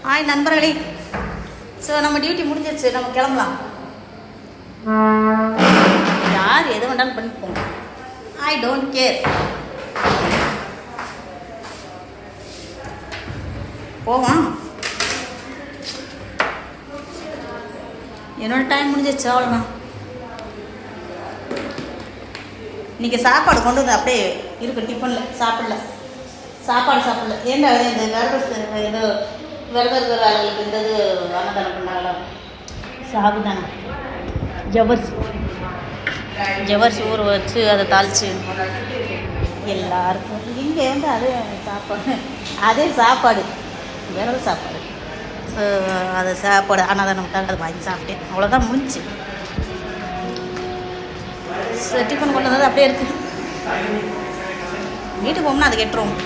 Hi நண்பர்களே. So நம்ம duty முடிஞ்சிருச்சு, நம்ம கிளம்பலாம். யார் எது வேண்டாலும் பண்ணிப்போங்க, ஐ டோன்ட் கேர். போவோம். என்னோட டைம் முடிஞ்சிருச்சு, அவ்வளோதான். இன்றைக்கி சாப்பாடு கொண்டு வந்து அப்படியே இருக்கு, டிஃபனில் சாப்பிடல. ஏன்டா இந்த ஏதோ விரதம் இருக்கிற ஆளுகளுக்கு இந்த இது அன்னதானம் பண்ணாங்களா? சாகுதானம், ஜவர்ஸ் ஊற வச்சு அதை தாளித்து எல்லாருக்கும். இங்கே வந்து அதே சாப்பாடு விரத சாப்பாடு. ஸோ அதை சாப்பாடு அன்னதானம் விட்டாங்க, அதை வாங்கி சாப்பிட்டேன். அவ்வளோதான், முடிஞ்சு. ஸோ டிஃபன் கொண்டு வந்தது அப்படியே இருக்குது. வீட்டுக்கு போகணும்னா அதை கெட்டுருவோம்.